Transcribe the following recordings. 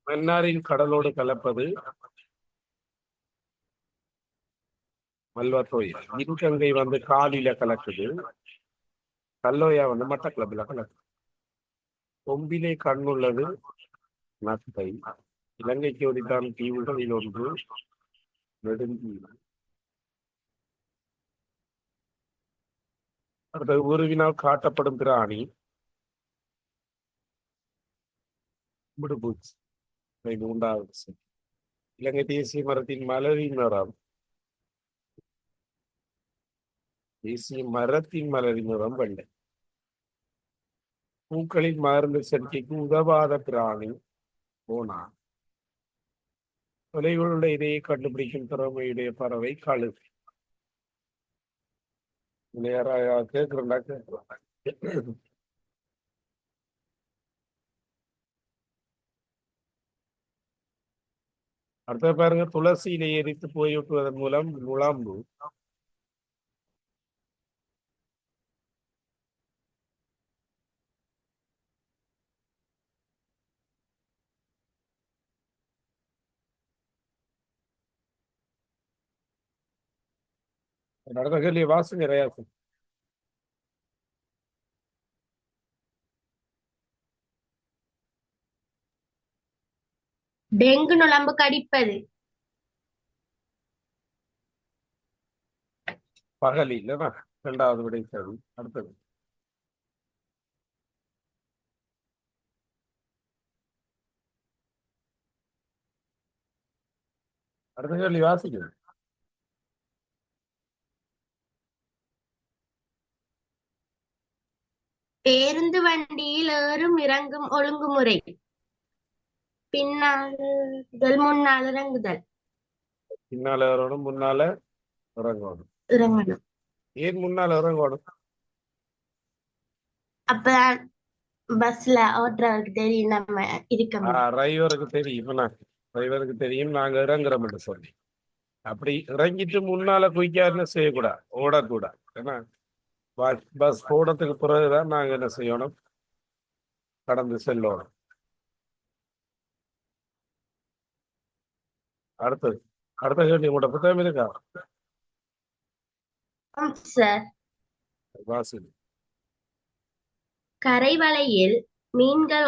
மன்னாரின் கடலோடு கலப்பது மல்வத்தோய். இன்கங்கை வந்து காலில கலக்குது. கல்லோயா வந்து மட்டக்களப்புல கலக்குது. கொம்பிலே கண்ணுள்ளது நத்தை. இலங்கைக்கு ஒடித்தான் தீவுகளில் ஒன்று நெடுந்தீவு. அடுத்த உருவினால் காட்டப்படும் பிராணி விடுபூச்சி. மூன்றாவது இலங்கை தேசிய மரத்தின் மலரின் நிறம். தேசிய மரத்தின் மலரின் நிறம் வெள்ளை. பூக்களில் மருந்து சேர்க்கைக்கு உதவாத பிராணி ஓனா. தொலைவுள்ள இதையை கண்டுபிடிக்கும் திறமையுடைய பறவை கழுகு. கேட்கிறா. அடுத்த பாருங்க, துளசியிலை எரித்து போய்விட்டுவதன் மூலம் முழாம்பு. நடந்த கேள்வி வாசு நிறையாசம். டெங்கு நுளம்பு கடிப்பது. பகலி இல்லைன்னா இரண்டாவது விடை சரி. அடுத்தது அடுத்த கேள்வி வாசிக்குது. பேருந்து வண்டியில் ஏறும் இறங்கும் ஒழுங்குமுறை. பின்னாளுதல் முன்னால் இறங்குதல். பின்னால இறங்கணும், முன்னால இறங்கணும். இறங்கணும். ஏன் முன்னால இறங்கணும்? அப்பதான் பஸ்ல ஓட்டுறவருக்கு தெரியும் நம்ம இருக்க. டிரைவருக்கு தெரியும். டிரைவருக்கு தெரியும் நாங்க இறங்குறோம் என்று சொல்லி. அப்படி இறங்கிட்டு முன்னால குயிக்காருன்னு செய்யக்கூடாது, ஓடக்கூடாது. ஏன்னா பஸ் போடத்துக்கு பிறகுதான் நாங்க என்ன செய்யணும், கடந்து செல்லணும். அடுத்தது அடுத்த கேள்வி உங்களோட புத்தகம் இருக்கா சார்? வாசி. கரைவலையில் மீன்கள்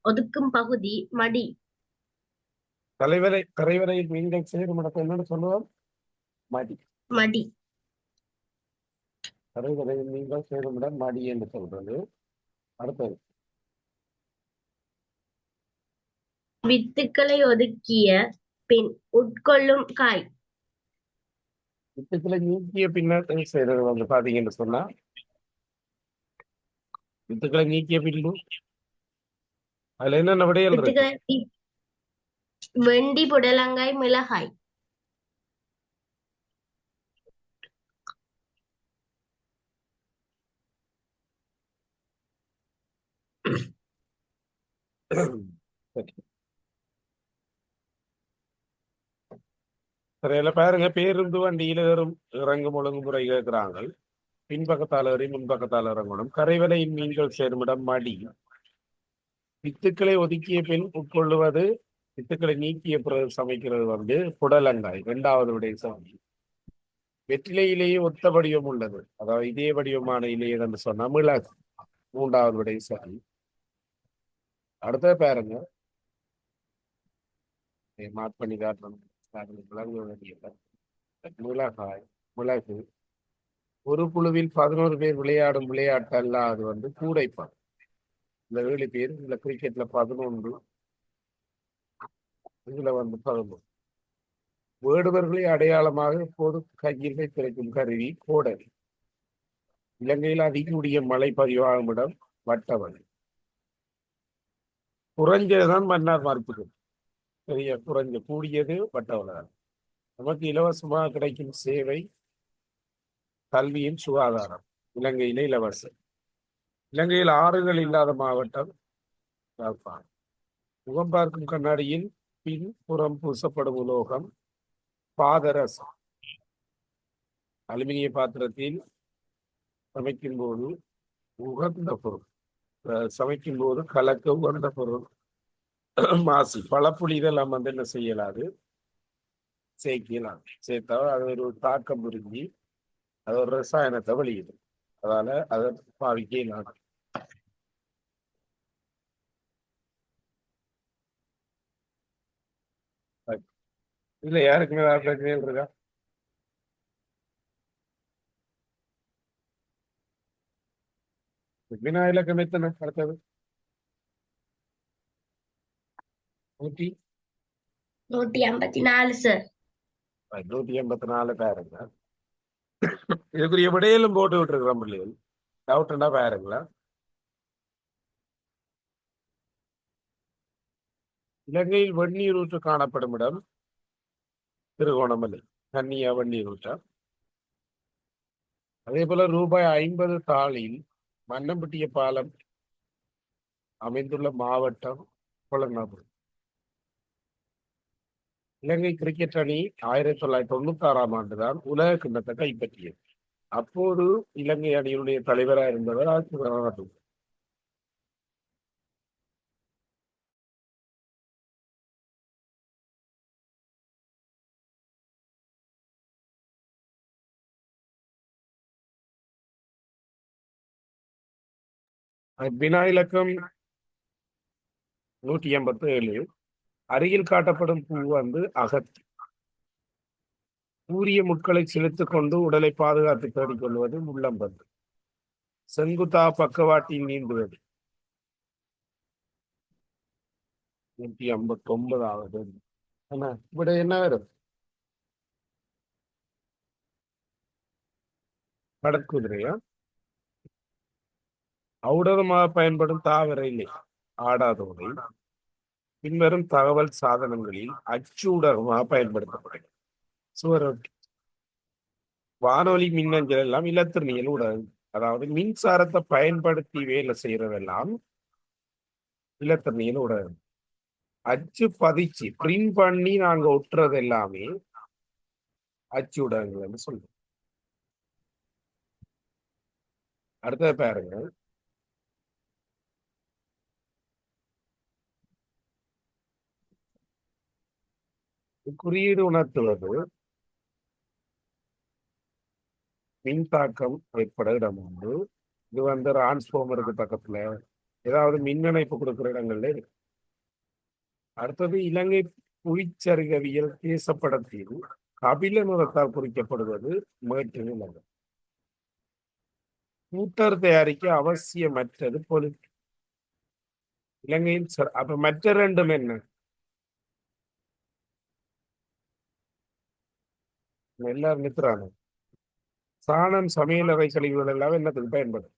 ஒதுக்கும் பகுதி மடி. கரைவரையில் மீன்கள் சேரும் இடத்தை என்னன்னு சொல்லுவோம்? மடி. மடி. கரைவரையில் மீன்கள் சேரும் இடம் மடி என்று சொல்றது. அடுத்தது வித்துக்களை ஒதுக்கிய பின் உட்கொள்ளும் காய். வித்துக்களை நீக்கிய பின்னர் செய்யறது வந்து பாத்தீங்கன்னு சொன்னா, வித்துக்களை நீக்கிய பின்பு அதுல என்னென்ன விடைகள் இருக்கு? வெண்டி, புடலங்காய், மிளகாய். சரியில பாருங்க, பேருந்து வண்டியில இறங்கும் ஒழுங்குமுறை கேட்கிறாங்க. பின்பக்கத்தால் ஏறி முன்பக்கத்தால் இறங்கணும். கரைவலையின் மீன்கள் சேருமிடம் மடி. வித்துக்களை ஒதுக்கிய பின் உட்கொள்ளுவது, வித்துக்களை நீக்கிய பிறகு சமைக்கிறது வந்து புடலங்காய். இரண்டாவது விடை சமை. வெற்றிலை இலையே ஒத்த வடிவம் உள்ளது, அதாவது இதே வடிவமான இலையை என்று சொன்னா மிளகு. மூன்றாவது விடை சரி. அடுத்த பாருங்க, மார்க் பண்ணி காட்டணும். மிளகாய், மிளகு. ஒரு குழுவில் 11 பேர் விளையாடும் விளையாட்டு அல்ல, அது வந்து கூடைப்பந்து. இந்த 7 பேர், இதுல கிரிக்கெட்ல 11, இதுல வந்து 11. வேடுவர்களை அடையாளமாக இப்போது கையில் வைத்திருக்கும் கருவி கோடரி. இலங்கையில் அதிகூடிய மழை பதிவாகும் இடம் வட்டவழி. குறைஞ்சதுதான் மன்னார் மறுப்புகள். பெரிய குறைஞ்ச கூடியது வட்டவழி. நமக்கு இலவசமாக கிடைக்கும் சேவை கல்வியின் சுகாதாரம். இலங்கையில இலவசம். இலங்கையில் ஆறுகள் இல்லாத மாவட்டம் யாழ்ப்பாணம். முகம் பார்க்கும் கண்ணாடியில் பின் புறம் பூசப்படும் உலோகம் பாதரசம். அலுமினிய பாத்திரத்தில் சமைக்கும் போது உகந்த பொருள், சமைக்கும் போது கலக்க உகந்த பொருள் மாசி பழப்புளி இதெல்லாம் வந்து என்ன செய்யலாது, சேர்க்கலாம். சேர்த்தா அது ஒரு தாக்கம் புரிஞ்சு அது ஒரு ரசாயனத்தை வெளியிடும். அதால அதை பாவிக்கலாம். இல்ல யாருக்குமே வேற பிரச்சனைகள் இருக்கா? வினாயிலக்கம் எத்தனை அடுத்தது? 100 154 சார். 184 பேருங்க. இதுக்குரிய விடையிலும் போட்டு விட்டுருக்கிறோம் பிள்ளைகள். டவுட்னா பாருங்களா. இலங்கையில் வெந்நீர் ஊற்று காணப்படும் இடம் திருகோணமலை, கன்னியா வெந்நீர் ஊற்றா. அதே போல ரூபாய் 50 தாளில் மன்னம்பட்டிய பாலம் அமைந்துள்ள மாவட்டம் கொளநாடு. இலங்கை கிரிக்கெட் அணி 1996 ஆண்டுதான் உலக கிண்ணத்தை கைப்பற்றியது. அப்போது இலங்கை அணியினுடைய தலைவராக இருந்தவர் ஆட்சி. வினா இலக்கம் 187. அருகில் காட்டப்படும் பூ வந்து அகத்தி. கூரிய முட்களை செலுத்திக் கொண்டு உடலை பாதுகாத்து தேடிக்கொள்வது முள்ளம்பந்து. செங்குத்தா பக்கவாட்டில் நீந்துவது. 159. என்ன இப்படி என்ன வரும்? கடற்குதிரையா? ஊடகமாக பயன்படும் தாவர இலை ஆடாதோடை பின்வரும் தகவல் சாதனங்களில் அச்சு ஊடகமாக பயன்படுத்தப்படும். சுவரொட்டி, வானொலி, மின்னஞ்சல் எல்லாம் இலத்திரனியல் ஊடகம். அதாவது மின்சாரத்தை பயன்படுத்தி வேலை செய்யறதெல்லாம் இலத்திரனியல் ஊடகம். அச்சு பதிச்சு பிரிண்ட் பண்ணி நாங்க ஒட்டுறது எல்லாமே அச்சு ஊடகங்கள்னு சொல்றோம். அடுத்தது பாருங்க. குறியீடு உணர்த்துவது மின்தாக்கம் ஏற்பட இடம் உண்டு. இது வந்து டிரான்ஸ்பார்மருக்கு பக்கத்துல ஏதாவது மின் இணைப்பு கொடுக்கிற இடங்கள்ல இருக்கு. அடுத்தது இலங்கை புவிச்சரிகவியல் தேசப்படத்தில் கபில நிறத்தால் குறிக்கப்படுவது மேட்டு நிலங்கள். கூட்டர் தயாரிக்க அவசியமற்றது பொருள். இலங்கையில் அப்ப மற்ற ரெண்டும் என்ன? எல்லாரும் நிறுத்துறாங்க. சாணம், சமையலறை கழிவுகள் எல்லாம் என்னத்துக்கு பயன்படும்?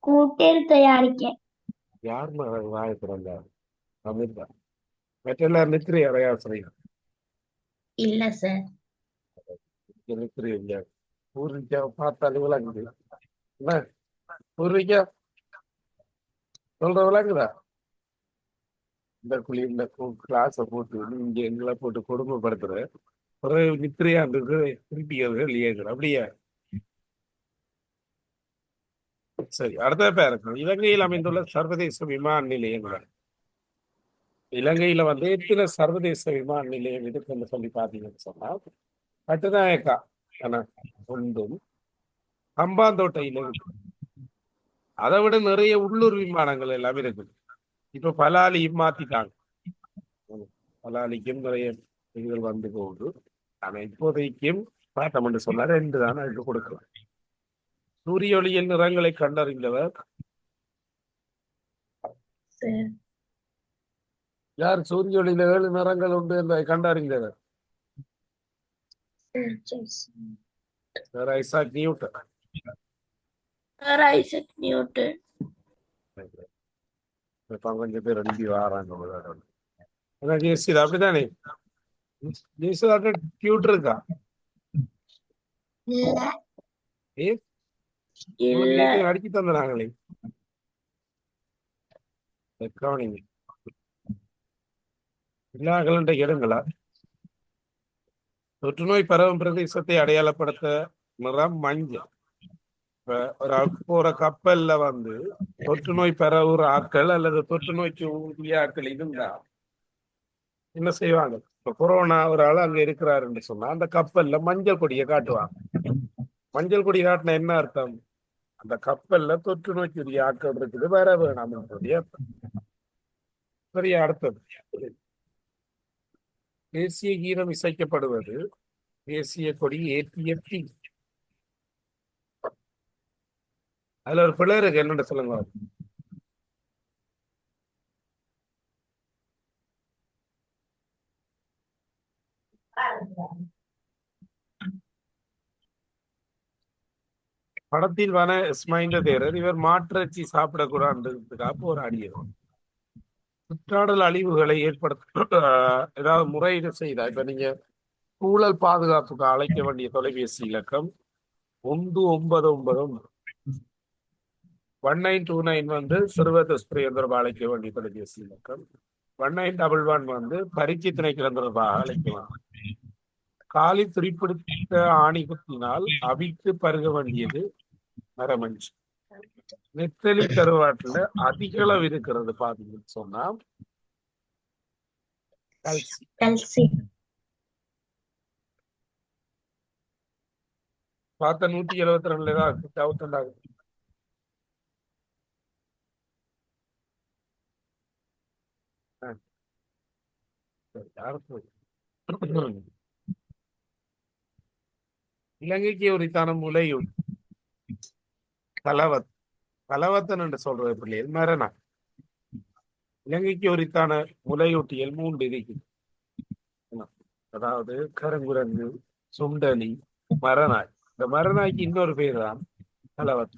கூட்டில் தயாரிக்க. யார் வாயத்திறந்த அமிர்தா மற்றெல்லாம் நித்திரை அறையாசிரியம் இல்ல சார். நித்திரை இல்லையா? பூர்விக்கா பார்த்தாலும் விளங்குது. என்ன பூர்விக்கா சொல்ற விளங்குதா? இந்த குழி இந்த கிளாஸை போட்டு இங்க எங்களை போட்டு கொடுமைப்படுத்துற ஒரு நித்திரையாண்டுக்கு திருப்பிகள் இயங்குற அப்படியே. சரி, அடுத்த பேருக்கு இலங்கையில் அமைந்துள்ள சர்வதேச விமான நிலையங்கள். இலங்கையில வந்து எத்தனை சர்வதேச விமான நிலையம் இருக்குன்னு சொல்லி பாத்தீங்கன்னு சொன்னா கட்டுநாயக்கா ஒன்றும் ஹம்பாந்தோட்டையில இருக்கு. அதை விட நிறைய உள்ளூர் விமானங்கள் எல்லாம் இருக்குது. இப்ப பலாலியும் மாத்திட்டாங்க. பலாலிக்கும் நிறைய இதுகள் வந்து போகுது. ஆனா இப்போதைக்கும் பார்த்தோம்னு சொன்னா 2 தான் அதுக்கு கொடுக்கலாம். சூரிய ஒளியின் நிறங்களை கண்டறிந்தவர் சார். யார்? சூரிய ஒளியில 7 நிறங்கள் உண்டு என்பதை கண்டறிந்தவர் Sir Isaac Newton. Sir Isaac Newton. இப்ப கொஞ்சம் பேர் எழுதி வராங்க. ஜெயசிதா அப்படித்தானே? ஜெயசிதா டியூட் இருக்கா? இல்ல. ஏ இல்ல. அடிச்சு தந்தாங்களே கவனிங்க. எல்லா கலண்ட இடங்களா? தொற்றுநோய் பரவும் பிரதேசத்தை அடையாளப்படுத்த நிறம் மஞ்சள். இப்ப ஒரு ஆள் போற கப்பல்ல வந்து தொற்று நோய் பரவுற ஆட்கள் அல்லது தொற்று நோய்க்கு உரிய ஆட்கள் இருந்தா என்ன செய்வாங்க? இப்ப கொரோனா ஒரு ஆள் அங்க இருக்கிறாருன்னு சொன்னா அந்த கப்பல்ல மஞ்சள் கொடியை காட்டுவாங்க. மஞ்சள் கொடி காட்டினா என்ன அர்த்தம்? அந்த கப்பல்ல தொற்று நோய்க்குரிய ஆட்கள் இருக்குது, வர வேணாம் என்றுடைய அர்த்தம். சரியா? அடுத்தது தேசிய கீதம் இசைக்கப்படுவது தேசிய கொடி ஏற்றிய பின். அதுல ஒரு பிள்ளை இருக்கு, என்னன்னு சொல்லுங்க. படத்தில் வன இஸ்மாயில் தேரர் இவர் மாற்றிறைச்சி சாப்பிடக்கூடாதுக்காக போராடியவர். சுற்றாடல் அழிவுகளை ஏற்படுத்த ஏதாவது முறையீடு செய்தா இப்ப நீங்க சூழல் பாதுகாப்புக்கு அழைக்க வேண்டிய தொலைபேசி இலக்கம் 1999 1929 வந்து சிறுவத்த ஸ்பிரே தொடர்பாக அழைக்க வேண்டிய தொலைபேசி இலக்கம். 1911 வந்து பரீட்சை திணைக்களம் தொடர்பாக அழைக்கலாம். காலி துடிப்பிடித்த ஆணி குத்தினால் அவித்து பருக வேண்டியது நரமஞ்சி. நெத்தலி கருவாட்டுல அதிக அளவு இருக்கிறது பாத்தீங்கன்னு சொன்னா கல்சி. கல்சியம். பார்த்த 172 தான் இருக்கு, டவுட். இலங்கைக்கு உரித்தான முலையுள் கலவத் கலவத்தன் என்று சொல்றது பிள்ளைகள் மரணா. இலங்கைக்கு உரித்தான முலையூட்டியல் 3 இருக்குது. அதாவது கருங்குரங்கு, சுண்டலி, மரநாய். இந்த மரநாய்க்கு இன்னொரு பேர் தான் கலவத்.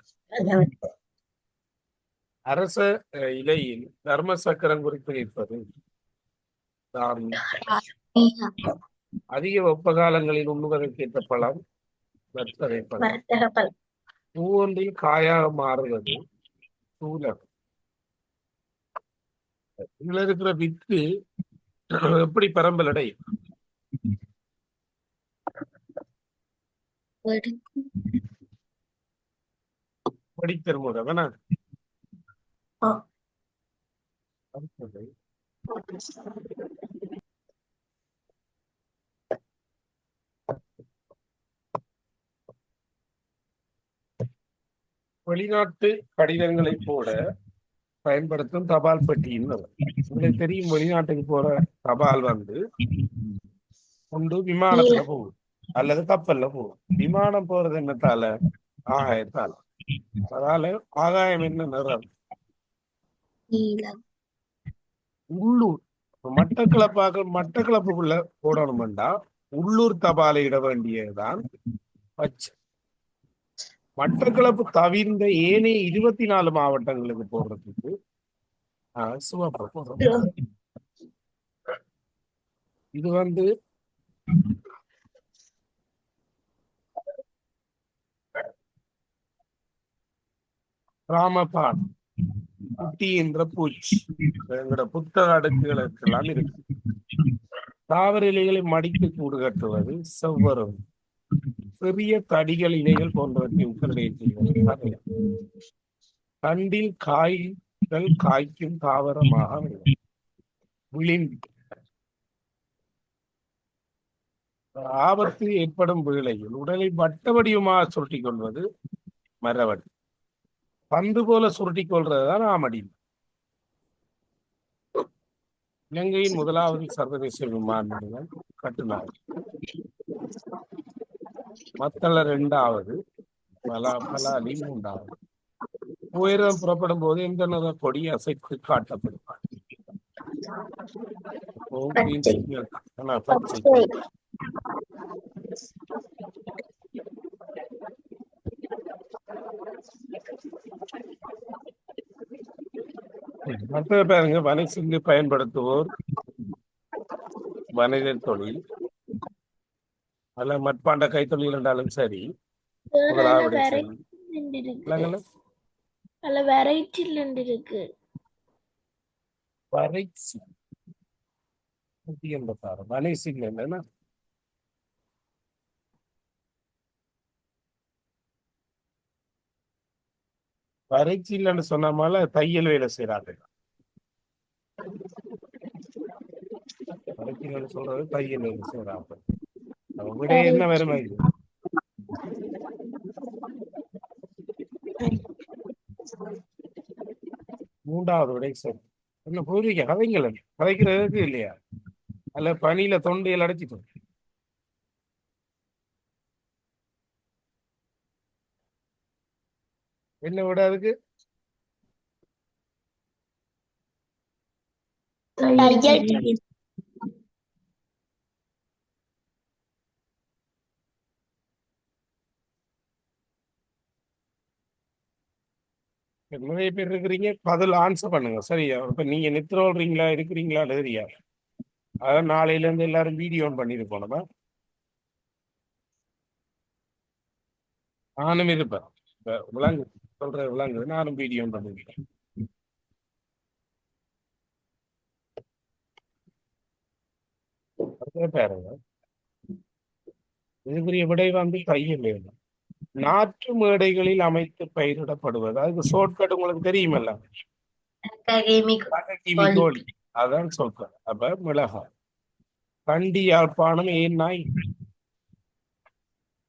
அரச இலையில் தர்ம சக்கரம் குறித்து நிற்பது தார்மி. அதிக வெப்ப காலங்களில் உண்ணுவதற்கு ஏற்ற பழம் வர்த்தகை பழம். வர்த்தக பல். பூவொன்றில் காயாக மாறுவது சூலம். இதுல இருக்கிற வித்து எப்படி பரம்பலடை படித்தருமுக வேணா. ஆ. அடுத்தது வெளிநாட்டு கடிதங்களை போட பயன்படுத்தும் தபால் பெட்டின்னு வரும். உங்களுக்கு தெரியும், வெளிநாட்டுக்கு போற தபால் வந்து ஒன்று விமானத்துல போகும் அல்லது கப்பல்ல போகும். விமானம் போறது என்னத்தால? ஆகாயத்தால. அதால ஆகாயம் என்ன நிறம்? நீலம். உள்ளூர். மட்டக்களப்புக்குள்ள போடணும்டா உள்ளூர் தபாலை இட வேண்டியதுதான் பச்சை. மட்டக்களப்பு தவிர்ந்த ஏனைய 24 மாவட்டங்களுக்கு போடுறதுக்கு சிவப்பு போடுறோம். இது வந்து ராமபான் குட்டி என்ற பூச்சி எங்களோட புத்தக அடுக்குகளுக்கெல்லாம் இருக்கு. தாவர இலைகளை மடித்து கூடு கட்டுவது செவ்வரம். சிறிய தடிகள் இலைகள் போன்றவற்றை உக்கரடைய செய்வது. தண்டில் காய்கள் காய்க்கும் தாவரமாக விளிம்பி. ஆபத்து ஏற்படும் வேளையில் உடலை வட்ட வடிவமாக சுருட்டிக் கொள்வது மரவடி. பந்து போல சுருட்டிக் கொள்றதுதான் ஆமடி. இலங்கையின் முதலாவது சர்வதேச விமான நிலையம் கட்டுநாள். மத்தள 2வது, பலாலி 3வது. உயரம் புறப்படும் போது எந்த நிற கொடி அசைத்து காட்டப்படும்? பச்சை. மற்ற பாருங்க, வனசிங்கு பயன்படுத்துவோர் வணிக தொழில் அல்ல மட்பாண்ட கைத்தொழில் என்றாலும் சரி. முதலாவது வெரைட்டி இருக்கு. வரைசி 186 வனசிங் என்னன்னா பரீட்சைன்னு சொன்னமால தையல் வேலை செய்யறாங்க. பரீட்சைன்னு சொல்றது தையல் வேலை செய்யறாங்க. அப்ப விட என்ன வேற மாதிரி மூன்றாவது விடை சரி. என்ன பூர்வீக கதைங்கள் கதைக்கிறதுக்கு இல்லையா? அல்ல பனியில தொண்டையில் அடைச்சிட்டோம். என்ன விட அதுக்கு தையல் நிறைய பேர் இருக்கிறீங்க, பதில் ஆன்சர் பண்ணுங்க சரியா. இப்ப நீங்க நித்திரோல்றீங்களா இருக்கிறீங்களா எழுதுறியா? அதான் நாளையில இருந்து எல்லாரும் வீடியோ ஆன் பண்ணிட்டு போனோமா. நானும் இருப்பேன். இப்ப விளங்கு சொல்ற விளங்குது, நானும் வீடியோ ஆன் பண்ணுவேன். அடுத்த பாருங்க, இதுக்குரிய விடை வந்து தையல் வேணும். நாற்று மேடைகளில் அமைத்து பயிரிடப்படுவது, அதுக்கு ஷார்ட்கட் உங்களுக்கு தெரியுமல்ல, கோழி. அதான் ஷார்ட்கட். அப்ப மிளகாய். கண்டி யாழ்ப்பாணம் ஏன் நாய்.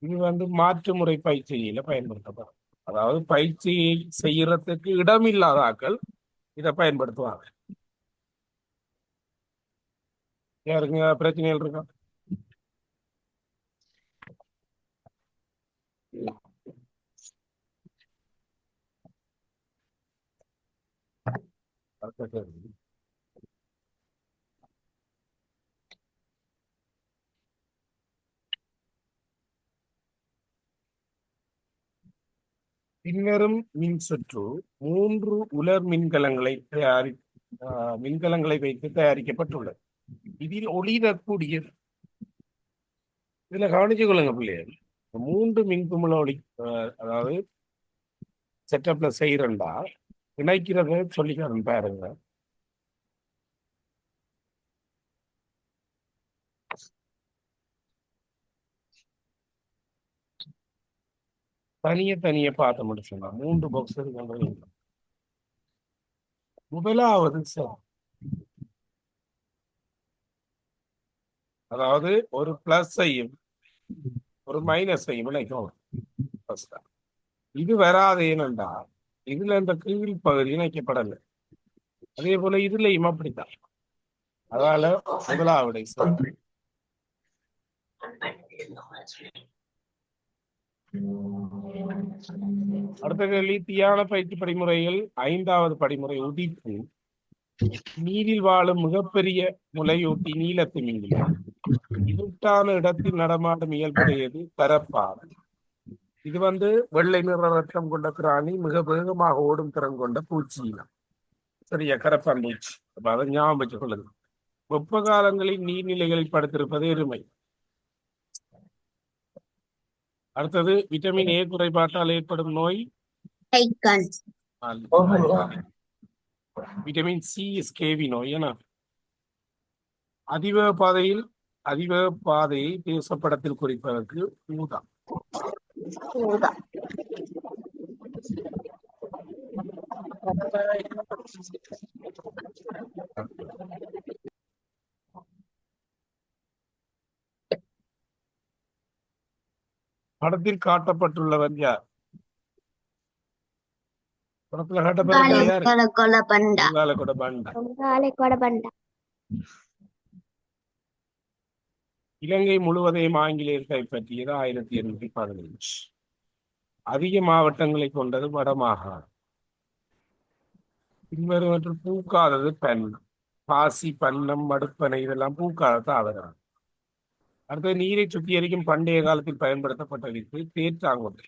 இது வந்து மாற்று முறை பயிற்சியில பயன்படுத்தப்படும். அதாவது பயிற்சி செய்யறதுக்கு இடமில்லாத ஆட்கள் இதை பயன்படுத்துவாங்க. யாருங்க பிரச்சனைகள் இருக்கா? அடுத்த கேள்வி. பின்வரும் மின் சுற்று 3 உலர் மின்கலங்களை வைத்து தயாரிக்கப்பட்டுள்ளது. இதில் ஒளிரக்கூடியது. இதுல கவனிச்சு கொள்ளுங்க பிள்ளைகள். 3 மின்குமல ஒளி அதாவது செட்டப்ல செய்யறா இணைக்கிறத சொல்லிக்கிறேன் பாருங்க. தனிய பார்த்து மட்டும் சொன்னா 3 பாக்ஸ் இருக்கு. முதலாவது சார், அதாவது ஒரு பிளஸையும் ஒரு மைனஸையும் இணைக்கும். இது வராது ஏனென்றா இதுல இந்த கீழ் பகுதி இணைக்கப்படலை. அதே போல இதுலயும் அப்படித்தான். அதால முதலாவது சார். அடுத்த கேள்வி, தியான பயிற்சி படிமுறைகள் 5வது படிமுறை உதிப்பு. நீரில் வாழும் மிகப்பெரிய முலையூட்டி நீலத்திமிங்கி. இருட்டான இடத்தில் நடமாடும் இயல்புடையது கரப்பான். இது வந்து வெள்ளை நிற ரத்தம் கொண்ட பிராணி, மிக வேகமாக ஓடும் திறன் கொண்ட பூச்சி இனம். சரியா, கரப்பான் பூச்சி. அப்ப அதை ஞாபகம் வச்சு கொள்ளுங்க. வெப்ப காலங்களில் நீர்நிலைகளில் படுத்திருப்பது எருமை. அடுத்தது, விட்டமின் ஏ குறைபாட்டால் ஏற்படும் நோய் விட்டமின் சி ஸ்கேவி நோய். என அதிவேக பாதையை தேசப்படத்தில் குறிப்பதற்கு ஊதா. படத்தில் காட்டப்பட்டுள்ளவர் யார்? படத்துல காட்டப்பட்ட பண்டா. இலங்கை முழுவதையும் ஆங்கிலேயர் கைப்பற்றியது 1815. அதிக மாவட்டங்களை கொண்டது வடமாகாணம். பின்வருவற்றில் பூக்காதது பெண். பாசி, பன்னம், மடுப்பனை இதெல்லாம் பூக்காத தாவரம். அடுத்தது, நீரை சுத்திகரிக்கும் பண்டைய காலத்தில் பயன்படுத்தப்பட்ட வித்து தேற்றாங்கொட்டை.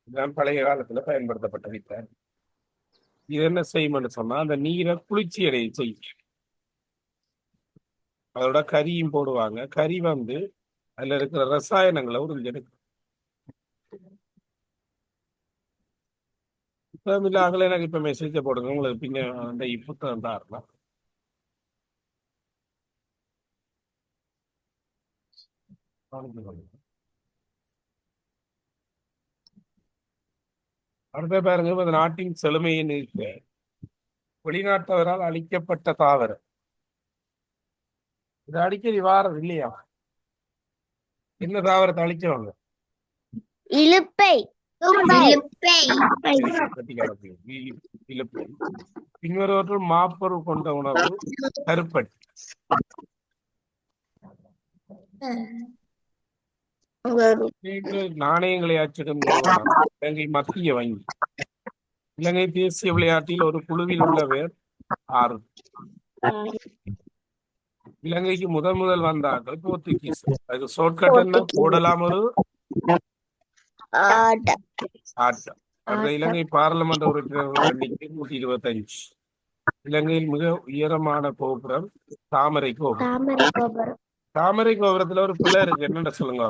இதுதான் பழைய காலத்துல பயன்படுத்தப்பட்ட வித்தை. இது என்ன செய்யும்னு சொன்னா அந்த நீரை குளிர்ச்சி அடைய செய்யும். அதோட கரியும் போடுவாங்க. கரி வந்து அதுல இருக்கிற ரசாயனங்களை உறிஞ்செடுக்கும். புத்தகமில்லாங்களே எனக்கு இப்ப மெசேஜ போடுங்க, உங்களுக்கு பின்ன அந்த புத்தகம் தான் இருக்கலாம். அடுத்த பாருங்க, இந்த நாட்டின் செழுமையை நீக்க வெளிநாட்டவரால் அழிக்கப்பட்ட தாவரம். இது அடிக்கடி வாரது இல்லையா? என்ன தாவரத்தை அழிச்சவங்க? இலுப்பை. இலுப்பை. இழுப்பை. பின்வருவற்றுள் மாப்பொருள் கொண்ட உணவு கருப்பட்டி. நாணயங்களை அச்சிடும் நிறுவனம் இலங்கை மத்திய வங்கி. இலங்கை தேசிய விளையாட்டில் ஒரு குழுவில் உள்ளவர் 6. இலங்கைக்கு முதல் வந்தார்கள் போர்த்துகீஸ். அது ஷார்ட்கட் என்ன போடலாம்? ஒரு ஆட்டம். அந்த இலங்கை பாராளுமன்ற உறுப்பினர்கள் எண்ணிக்கை 125. இலங்கையில் மிக உயரமான கோபுரம் தாமரை கோபுரம். தாமரை கோபுரத்துல ஒரு பிள்ளை இருக்கு, என்னென்ன சொல்லுங்க?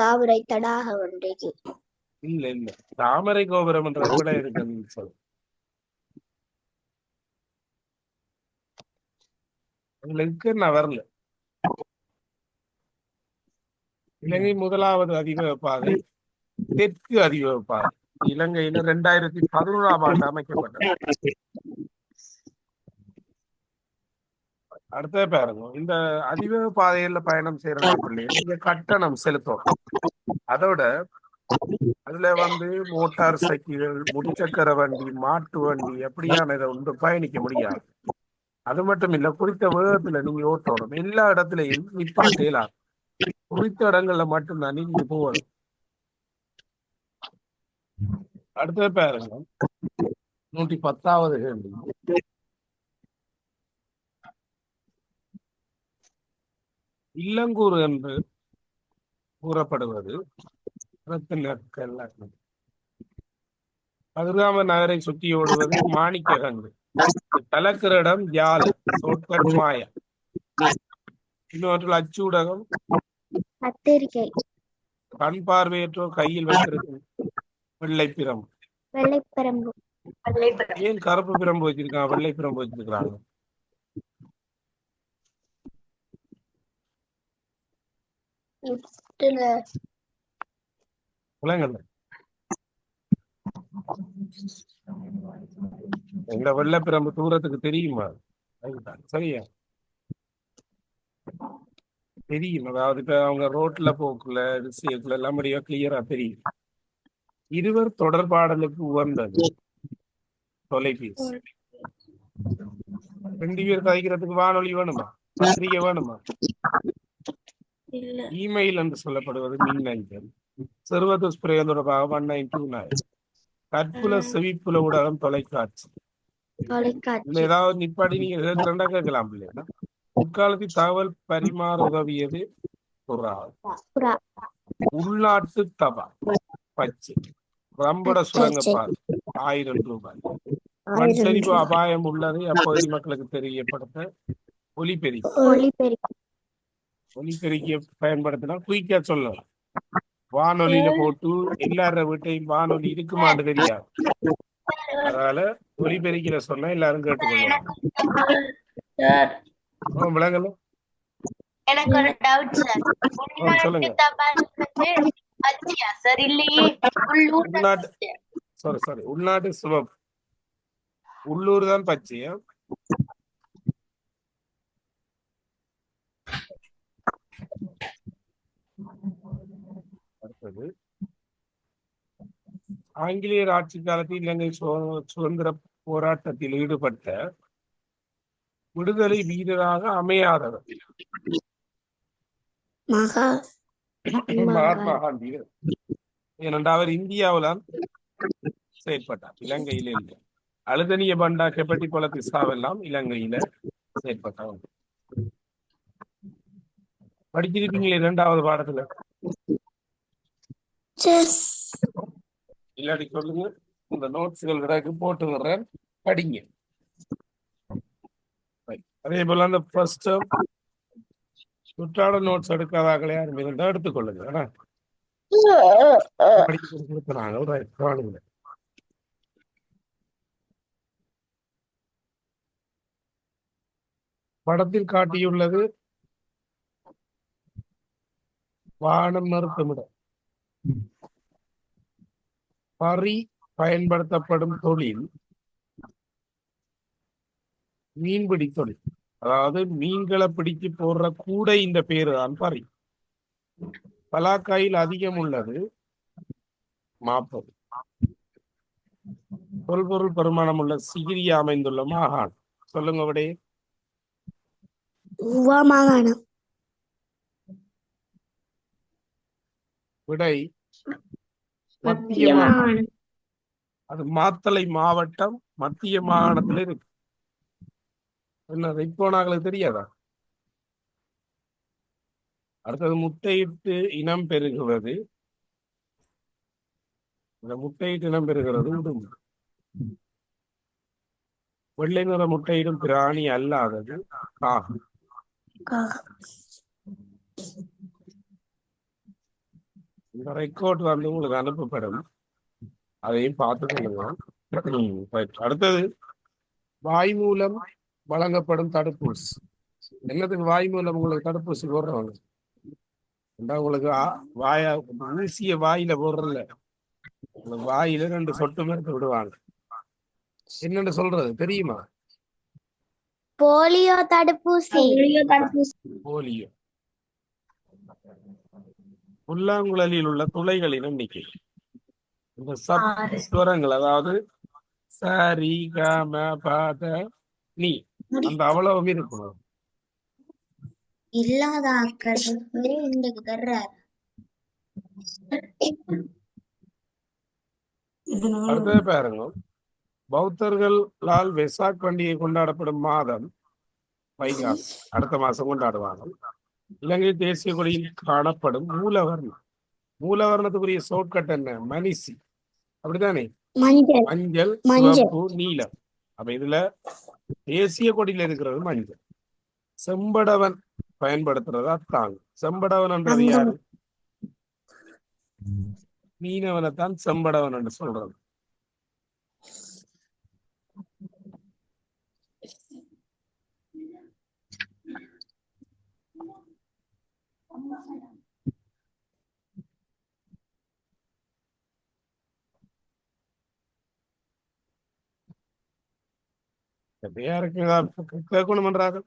தாமரை தடாகம் ஒன்றைக்கு. இல்ல தாமரை கோபுரம் என்ற பிள்ளை இருக்குன்னு சொல்லுங்க. உங்களுக்கு நான் வரல. இலங்கை முதலாவது அதிவேக பாதை தெற்கு அதிவேக பாதை இலங்கையில 2011ஆம் ஆண்டு அமைக்கப்பட்டது. அடுத்த பாருங்க, இந்த அதிவேக பாதையில பயணம் செய்யற பிள்ளைங்க இந்த கட்டணம் செலுத்தும். அதோட அதுல மோட்டார் சைக்கிள்கள், முச்சக்கர வண்டி, மாட்டு வண்டி அப்படியான இதை பயணிக்க முடியாது. அது மட்டும் இல்ல, குறித்த வேகத்துல நீங்க ஓட்டணும். எல்லா இடத்துலையும் நிப்பாட்டலாம். குறித்த இடங்கள்ல மட்டும்தான் நீங்க போகணும். அடுத்த பாருங்க, 110வது கேள்வி. இல்லங்கூறு என்று கூறப்படுவது கதிர்காம நகரை சுற்றி ஓடுவது மாணிக்க கங்கு. கலக்கிற இடம் யாழ், சோட்கட் மாயா. இன்னொரு அச்சூடகம் கண் பார்வையற்றோர் கையில் வைத்திருக்கும் வெள்ளை பிரம்பு. ஏன் கருப்பு பிரம்பு வச்சிருக்காங்க, வெள்ளை பிரம்பு வச்சிருக்கிறாங்க? எங்க வெள்ளை பிரம்பு தூரத்துக்கு தெரியுமா? சரியா தெரியும். அதாவது இப்ப அவங்க ரோட்ல போக்குல விஷயத்துல எல்லாம் கிளியரா தெரியும். இருவர் தொடர்பாடலுக்கு உகந்தது தொலைபேசி. 2 பேர் கதைக்கிறதுக்கு வானொலி வேணுமா? பத்திரிகை வேணுமா? இமெயில் என்று சொல்லப்படுவது மின்னஞ்சல். சர்வதுஷ்பிரயோக தொடர்பாக 1929. கற்புல செவிப்புல ஊடகம் தொலைக்காட்சி. ஏதாவது நிப்பாடி நீங்க கேட்கறா கேட்கலாம் இல்லையா? முற்காலத்தில் தகவல் பரிமாற உதவியது புறா. உள்நாட்டு தபால் பச்சை. ரம்பட சுரங்கப்பாதை 1000 ரூபாய். மண் சரிவு அபாயம் உள்ளது அப்பகுதி மக்களுக்கு தெரியப்படுத்த ஒலிபெருக்கிய பயன்படுத்தினா குயிக்கா சொல்லலாம். வானொலியில போட்டு எல்லார வீட்டையும் வானொலி இருக்குமான்னு தெரியாது. அதனால ஒலிபெருக்கில சொன்னா எல்லாரும் கேட்டுக்கொள்ளுவாங்க. விளங்கல? எனக்கு ஒரு டவுட் சார். சொல்லுங்க. உள்நாட்டு சிவப்பு, உள்ளூர் தான் பச்சையா? அடுத்தது, ஆங்கிலேயர் ஆட்சி காலத்தில் இலங்கை சுதந்திர போராட்டத்தில் ஈடுபட்ட விடுதலை வீரராக அமையாதவர் மகாத்மா காந்தி. ஏனென்றால் அவர் இந்தியாவில் செயற்பட்டார், இலங்கையில இல்லை. அழுதனிய பண்டா கெப்பட்டி போல திசாவெல்லாம் இலங்கையில செயற்பட்டார். படிச்சிருப்பீங்களே 2வது பாடத்துல. இல்லாட்டி சொல்லுங்க, இந்த நோட்ஸ்கள் கிடக்கு போட்டு வர்றேன், படிங்க. அதே போல அந்த ஃபர்ஸ்ட் சுற்றாட நோட்ஸ் எடுக்காதாக்களே யாரும் இருந்தா எடுத்துக்கொள்ளுங்க. படத்தில் காட்டியுள்ளது வானம் நிறுத்தமிடம். பரி பயன்படுத்தப்படும் தொழில் மீன்பிடி தொழில். அதாவது மீன்களை பிடிச்சு போடுற கூடை இந்த பேரு தான் பரி. பலாக்காயில் அதிகம் உள்ளது 40. தொல்பொருள் பெருமானம் உள்ள சிகிரி அமைந்துள்ள மாகாணம். சொல்லுங்க விடே. மாகாணம். விடை மத்திய மத்திய மாகாணம். மாகாணம். அது மாத்தளை மாவட்டம் மத்திய மாகாணத்துல இருக்கு. என்ன இப்போ நாங்களுக்கு தெரியாதா? அடுத்தது முட்டையிட்டு இனம் பெருகுவது. இந்த முட்டையிட்டு இனம் பெறுகிறது உடும்பு. வெள்ளை நிற முட்டையிடும் பிராணி அல்லாதது காகம். இந்த ரெக்கார்ட் வந்து உங்களுக்கு அனுப்பப்படும், அதையும் பார்த்து கொள்ளுங்க. Right. அடுத்தது வாய் மூலம் வழங்கப்படும் தடுப்பூசி. என்னதுக்கு வாய் மூலம் உங்களுக்கு தடுப்பூசி போடுறவங்க? உங்களுக்கு வாய ஊசிய வாயில போடுறல, வாயில 2 சொட்டு மருந்து விடுவாங்க. என்னன்னு சொல்றது தெரியுமா? போலியோ தடுப்பூசி. போலியோ. புல்லாங்குழலில் உள்ள துளைகளின் எண்ணிக்கை. இந்த ஸ்வரங்கள், அதாவது சரி கம பத நீ, அந்த அவ்வளவும் இருக்கணும். இல்லாத ஆட்கள் இன்றைக்கு தர்றார். அடுத்தது பாருங்க, பௌத்தர்களால் வெசாக் பண்டிகை கொண்டாடப்படும் மாதம் வைகாசி. அடுத்த மாசம் கொண்டாடுவாங்க. இலங்கை தேசிய கொடியில் காணப்படும் மூலவர்ணம். மூலவர்ணத்துக்குரிய ஷார்ட்கட் என்ன? மனிசி. அப்படித்தானே? மஞ்சள். மஞ்சள், மஞ்சள். சிவப்பு, நீலம். அப்ப இதுல தேசிய கொடியில இருக்கிறது மஞ்சள். செம்படவன் பயன்படுத்துறது அத்தாங்க. செம்படவன் என்றது யாரு? மீனவனைத்தான் செம்படவன் என்று சொல்றது. யாருக்கு கேட்கணும்ன்றாங்க?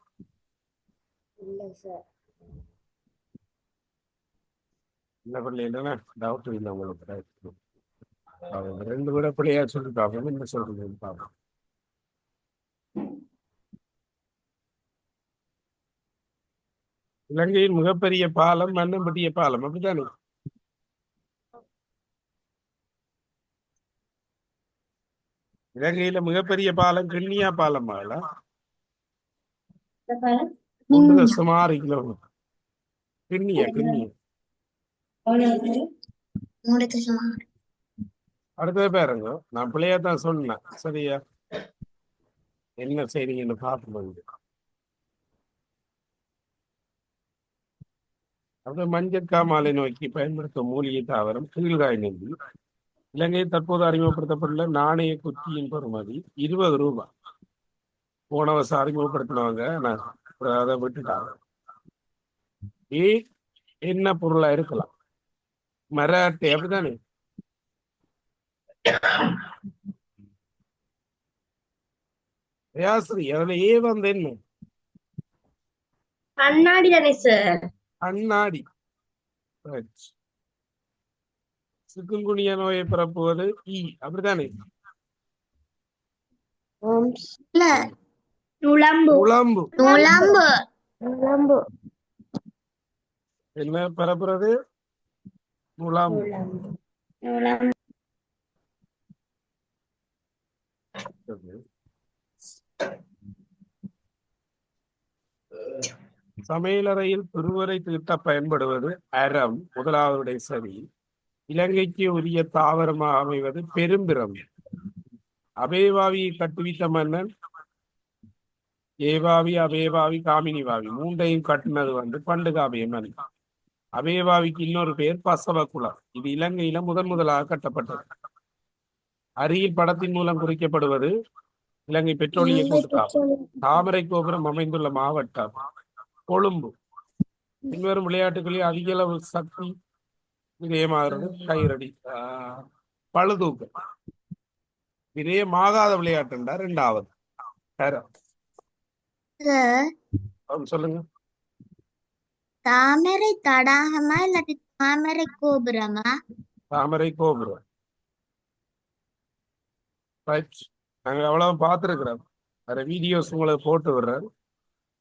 என்ன பண்ணல, இல்லைன்னா டவுட் இல்லை உங்களுக்கு. 2 விட பிள்ளையா சொல்லி பார்ப்போம். என்ன சொல்றது பார்ப்போம். இலங்கையில் மிகப்பெரிய பாலம் மன்னம்பட்டிய பாலம். அப்படித்தானே? இலங்கையில மிகப்பெரிய பாலம் கிண்ணியா பாலம். 1.6 கிலோமீட்டர். கிண்ணியா. அடுத்தது பாருங்க, நான் பிள்ளையா தான் சொன்னேன். சரியா? என்ன செய்றீங்கன்னு பார்ப்போம். அது மஞ்சக்காமாலை நோக்கி பயன்படுத்தும் மூலிகை தாவரம் கீழ்காய் நெல்லி. இலங்கையில் தற்போது அறிமுகப்படுத்தப்பட்டுள்ள நாணய குச்சியின் பெறுமதி 20 ரூபாய். போன வருஷம் அறிமுகப்படுத்தினவங்க நான் அதை விட்டுட்டாங்க. என்ன பொருளா இருக்கலாம்? மர அட்டை. அப்படித்தானே? யாஸ்ரீ, அதுல வந்து என்ன? கண்ணாடி தானே சார்? கண்ணாடி. சிக்குன்குனியா நோயை பரப்புவது அப்படித்தானே? நுளம்பு. என்ன பரப்புறது? நுளம்பு. சமையலறையில் பெருவரை தீட்ட பயன்படுவது அறம். முதலாவதுடைய சரி. இலங்கைக்கு உரிய தாவரமாக அமைவது பெரும்பிரம். அபேவாவியை கட்டுவித்த மன்னன் ஏவாவி, அபேவாவி, காமினி வாவி. 3ஐயும் கட்டினது பண்டுகாபிய மன்னன். அபேவாவிக்கு இன்னொரு பெயர் பசவகுலம். இது இலங்கையில முதலாக கட்டப்பட்டது. அருகில் படத்தின் மூலம் குறிக்கப்படுவது இலங்கை பெட்ரோலிய கூட்டுத்தாபனம். தாமரை கோபுரம் அமைந்துள்ள மாவட்டம் கொழும்பு. பின்வரும் விளையாட்டுகளில் அதிக அளவு சக்தி விஜயமாகிறது கைரடி. பழுதூக்கம். விரயமாகாத விளையாட்டுண்டா ரெண்டாவது. யாரு? சொல்லுங்க. தாமரை தடாகமா இல்லாட்டி தாமரை கோபுரமா? தாமரை கோபுரம். ரைட். நாங்க அவ்வளவு பார்த்துருக்கிறோம். வேற வீடியோஸ் உங்களுக்கு போட்டு விடுறேன்.